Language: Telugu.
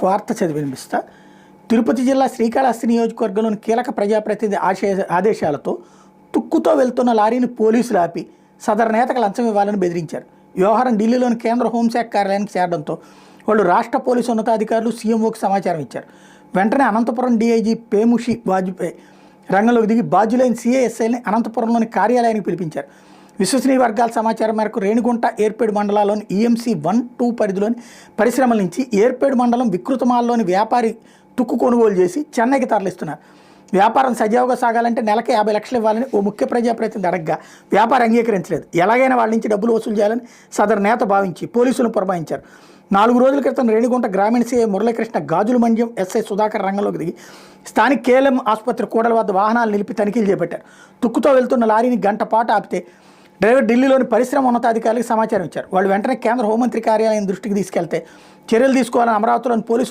వార్త చదివి వినిపిస్తా. తిరుపతి జిల్లా శ్రీకాళహస్తి నియోజకవర్గంలోని కీలక ప్రజాప్రతినిధి ఆదేశాలతో తుక్కుతో వెళ్తున్న లారీని పోలీసులు ఆపి సదరు నేతకు లంచం ఇవ్వాలని బెదిరించారు. వ్యవహారం ఢిల్లీలోని కేంద్ర హోంశాఖ కార్యాలయానికి చేరడంతో వాళ్ళు రాష్ట్ర పోలీసు ఉన్నతాధికారులు సీఎంఓకి సమాచారం ఇచ్చారు. వెంటనే అనంతపురం డీఐజీ పేముషి వాజ్పేయి రంగంలోకి దిగి బాధ్యులైన సిఐఎస్ఐని అనంతపురంలోని కార్యాలయానికి పిలిపించారు. విశ్వసనీయ వర్గాల సమాచారం మేరకు రేణిగుంట ఏర్పేడు మండలాల్లోని ఈఎంసీ 1-2 పరిధిలోని పరిశ్రమల నుంచి ఏర్పేడు మండలం వికృతమాల్లోని వ్యాపారి తుక్కు కొనుగోలు చేసి చెన్నైకి తరలిస్తున్నారు. వ్యాపారం సజావుగా సాగాలంటే నెలకి 50 లక్షలు ఇవ్వాలని ఓ ముఖ్య ప్రజాప్రతినిధి అడగ్గా వ్యాపారం అంగీకరించలేదు. ఎలాగైనా వాళ్ళ నుంచి డబ్బులు వసూలు చేయాలని సదరు నేత భావించి పోలీసులను పురమాయించారు. 4 రోజుల క్రితం రేణిగుంట గ్రామీణ సీఐ మురళీకృష్ణ గాజుల మండ్యం ఎస్ఐ సుధాకర్ రంగంలోకి దిగి స్థానిక కేఎల్ఎం ఆసుపత్రి కూడల వద్ద వాహనాలు నిలిపి తనిఖీలు చేపట్టారు. తుక్కుతో వెళ్తున్న లారీని గంట పాటు ఆపితే డ్రైవర్ ఢిల్లీలోని పరిశ్రమ ఉన్నతాధికారులకు సమాచారం ఇచ్చారు. వాళ్ళు వెంటనే కేంద్ర హోంమంత్రి కార్యాలయం దృష్టికి తీసుకెళ్తే చర్యలు తీసుకోవాలని అమరావతిలోని పోలీసు